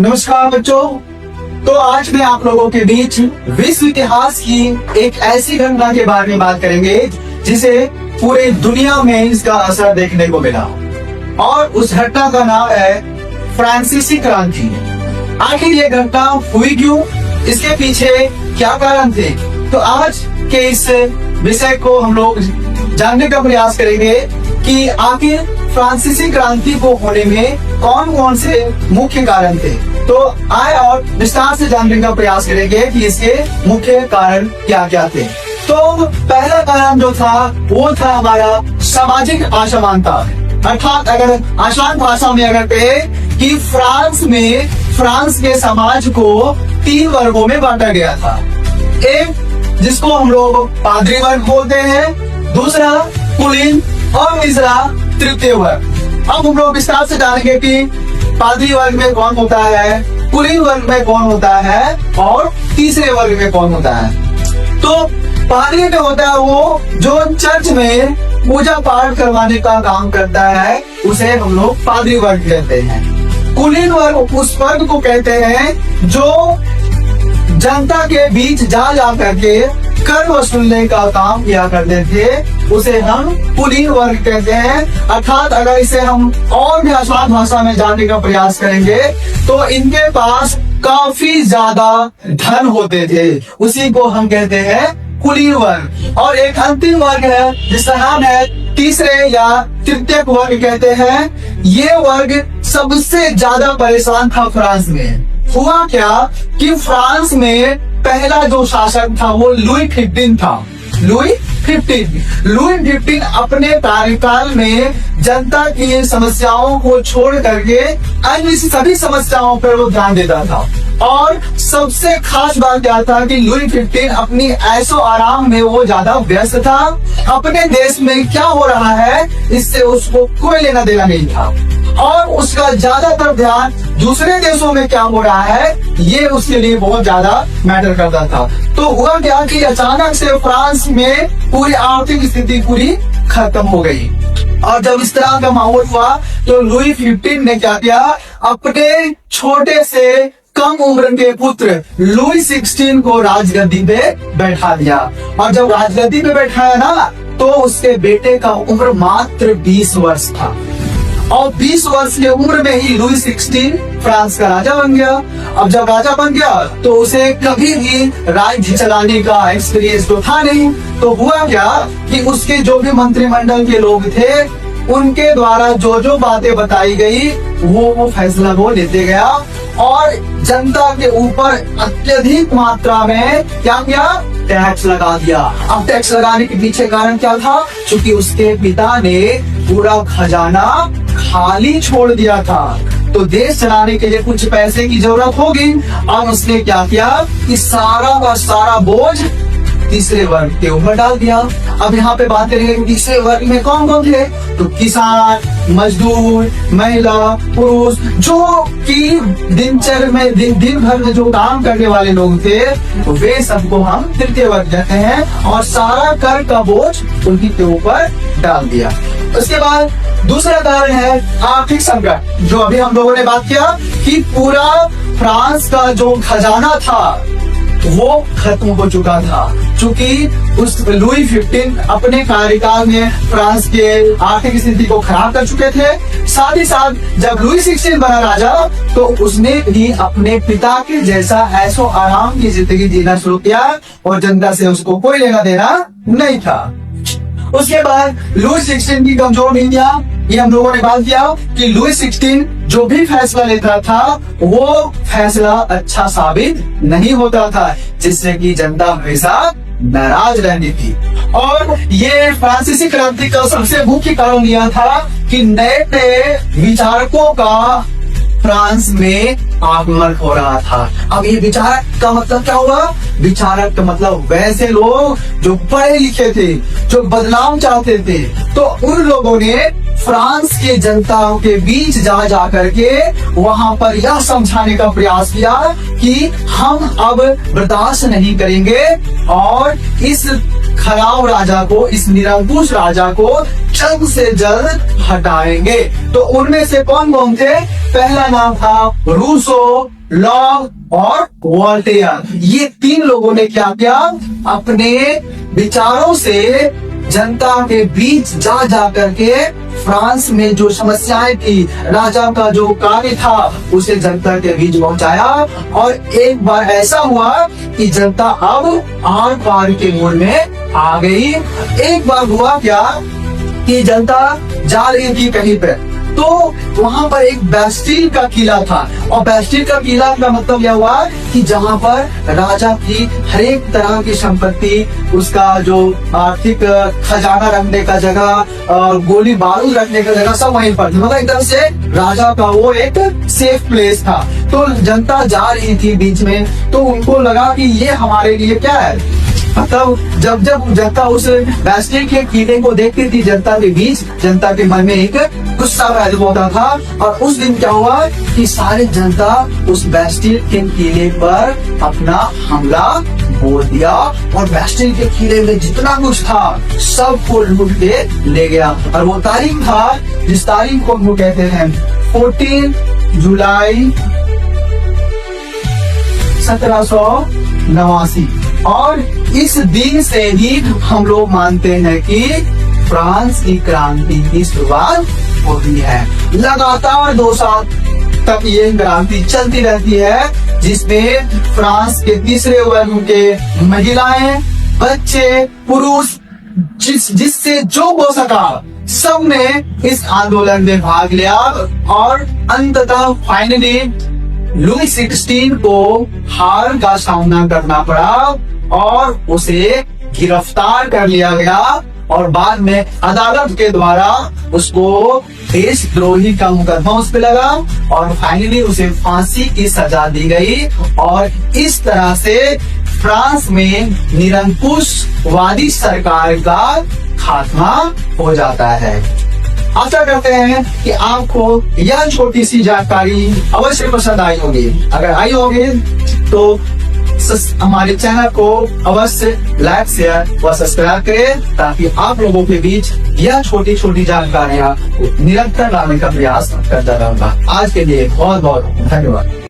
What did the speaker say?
नमस्कार बच्चों। तो आज मैं आप लोगों के बीच विश्व इतिहास की एक ऐसी घटना के बारे में बात करेंगे जिसे पूरे दुनिया में इसका असर देखने को मिला और उस घटना का नाम है फ्रांसीसी क्रांति। आखिर ये घटना हुई क्यों, इसके पीछे क्या कारण थे, तो आज के इस विषय को हम लोग जानने का प्रयास करेंगे कि आखिर फ्रांसीसी क्रांति को होने में कौन कौन से मुख्य कारण थे। तो आए और विस्तार से जानने का प्रयास करेंगे कि इसके मुख्य कारण क्या क्या थे। तो पहला कारण जो था वो था हमारा सामाजिक असमानता, अर्थात अगर आसान भाषा में अगर कहे कि फ्रांस के समाज को 3 वर्गों में बांटा गया था। एक जिसको हम लोग पादरी वर्ग बोलते हैं, दूसरा कुलीन और तीसरा तृतीय वर्ग। अब हम लोग विस्तार से जानेंगे कि पादरी वर्ग में कौन होता है, कुलीन वर्ग में कौन होता है और तीसरे वर्ग में कौन होता है। तो पादरी में होता है वो जो चर्च में पूजा पाठ करवाने का काम करता है, उसे हम लोग पादरी वर्ग कहते हैं। कुलीन वर्ग उस वर्ग को कहते हैं जो जनता के बीच जा करके कर वसूलने का काम किया करते थे, उसे हम कुलीन वर्ग कहते हैं। अर्थात अगर इसे हम और भी आसान भाषा में जानने का प्रयास करेंगे तो इनके पास काफी ज्यादा धन होते थे, उसी को हम कहते हैं कुलीन वर्ग। और एक अंतिम वर्ग है जिसका नाम है तीसरे या तृतीय वर्ग कहते हैं। ये वर्ग सबसे ज्यादा परेशान था फ्रांस में। हुआ क्या कि फ्रांस में पहला जो शासक था वो लुई 15 था। लुई 15 अपने कार्यकाल में जनता की समस्याओं को छोड़ करके अन्य सभी समस्याओं पर वो ध्यान देता था। और सबसे खास बात क्या था कि लुई 15 अपनी ऐशो आराम में वो ज्यादा व्यस्त था। अपने देश में क्या हो रहा है इससे उसको कोई लेना देना नहीं था और उसका ज्यादातर ध्यान दूसरे देशों में क्या हो रहा है ये उसके लिए बहुत ज्यादा मैटर करता था। तो हुआ क्या कि अचानक से फ्रांस में पूरी आर्थिक स्थिति पूरी खत्म हो गई और जब इस तरह का माहौल हुआ तो लुई 15 ने क्या किया, अपने छोटे से कम उम्र के पुत्र लुई 16 को राजगद्दी पे बैठा दिया। और जब राजगद्दी पे बैठाया ना तो उसके बेटे का उम्र मात्र 20 वर्ष था और 20 वर्ष की उम्र में ही लुई 16 फ्रांस का राजा बन गया। अब जब राजा बन गया तो उसे कभी भी राज्य चलाने का एक्सपीरियंस तो था नहीं। तो हुआ क्या कि उसके जो भी मंत्रिमंडल के लोग थे उनके द्वारा जो जो बातें बताई गई वो फैसला वो लेते गया और जनता के ऊपर अत्यधिक मात्रा में क्या किया, टैक्स लगा दिया। अब टैक्स लगाने के पीछे कारण क्या था, क्योंकि उसके पिता ने पूरा खजाना खाली छोड़ दिया था तो देश चलाने के लिए कुछ पैसे की जरूरत होगी। अब उसने क्या किया कि सारा का सारा बोझ तीसरे वर्ग के ऊपर डाल दिया। अब यहाँ पे बात करेंगे कि तीसरे वर्ग में कौन कौन थे, तो किसान, मजदूर, महिला, पुरुष, जो कि दिनचर्या में दिन भर में जो काम करने वाले लोग थे वे सबको हम तृतीय वर्ग कहते हैं और सारा कर का बोझ उनकी के ऊपर डाल दिया। उसके बाद दूसरा कारण है आर्थिक संकट, जो अभी हम लोगों ने बात किया कि पूरा फ्रांस का जो खजाना था वो खत्म हो चुका था, क्योंकि उस लुई 15 अपने कार्यकाल में फ्रांस के आर्थिक स्थिति को खराब कर चुके थे। साथ ही साथ जब लुई 16 बना राजा तो उसने भी अपने पिता के जैसा ऐशो आराम की जिंदगी जीना शुरू किया और जनता से उसको कोई लेना देना नहीं था। उसके बाद लुई 16 की कमजोर नीतियां, ये हम लोगों ने बात किया कि लुई 16 जो भी फैसला लेता था वो फैसला अच्छा साबित नहीं होता था, जिससे कि जनता हमेशा नाराज रहती थी। और ये फ्रांसीसी क्रांति का सबसे मुख्य कारण यह था कि नए नए विचारकों का फ्रांस में आगमन हो रहा था। अब ये विचारक का मतलब क्या हुआ, विचारक का मतलब वैसे लोग जो पढ़े लिखे थे, जो बदलाव चाहते थे। तो उन लोगों ने फ्रांस के जनता के बीच जा करके वहां पर यह समझाने का प्रयास किया कि हम अब बर्दाश्त नहीं करेंगे और इस खराब राजा को, इस निरंकुश राजा को जल्द से जल्द हटाएंगे। तो उनमें से कौन कौन थे? पहला नाम था रूसो, लॉक और वोल्टेयर। ये 3 लोगों ने क्या किया? अपने विचारों से जनता के बीच जा जा करके फ्रांस में जो समस्याएं थी, राजा का जो कार्य था, उसे जनता के बीच पहुंचाया। और एक बार ऐसा हुआ कि जनता अब आर पार के मोड़ में आ गई। एक बार हुआ क्या कि जनता जा रही थी कहीं पे, तो वहां पर एक बैस्टिल का किला था। और बैस्टिल का किला का मतलब यह हुआ कि जहां पर राजा की हर एक तरह की संपत्ति, उसका जो आर्थिक खजाना रखने का जगह और गोली बारूद रखने का जगह सब वहीं पर थी। मतलब एकदम से राजा का वो एक सेफ प्लेस था। तो जनता जा रही थी बीच में, तो उनको लगा कि ये हमारे लिए क्या है। तब जब जनता उस बैस्टिल के किले को देखती थी, जनता के बीच, जनता के मन में एक गुस्सा पैदा होता था। और उस दिन क्या हुआ कि सारी जनता उस बैस्टिल के किले पर अपना हमला बोल दिया और बैस्टिल के किले में जितना कुछ था सबको लूट के ले गया। और वो तारीख था जिस तारीख को हम कहते हैं 14 जुलाई 1789। और इस दिन से ही हम लोग मानते हैं कि फ्रांस की क्रांति की शुरुआत हो रही है। लगातार 2 साल तक ये क्रांति चलती रहती है, जिसमें फ्रांस के तीसरे वर्ग के महिलाएं, बच्चे, पुरुष, जिससे जो हो सका सबने इस आंदोलन में भाग लिया। और अंततः फाइनली लुई 16 को हार का सामना करना पड़ा और उसे गिरफ्तार कर लिया गया। और बाद में अदालत के द्वारा उसको देशद्रोही का मुकदमा उस पे लगा और फाइनली उसे फांसी की सजा दी गई। और इस तरह से फ्रांस में निरंकुशवादी सरकार का खात्मा हो जाता है। आशा करते हैं कि आपको यह छोटी सी जानकारी अवश्य पसंद आई होगी। अगर आई होगी तो हमारे चैनल को अवश्य लाइक, शेयर व सब्सक्राइब करें, ताकि आप लोगों के बीच यह छोटी छोटी जानकारियां निरंतर लाने का प्रयास करता रहूंगा। आज के लिए बहुत बहुत धन्यवाद।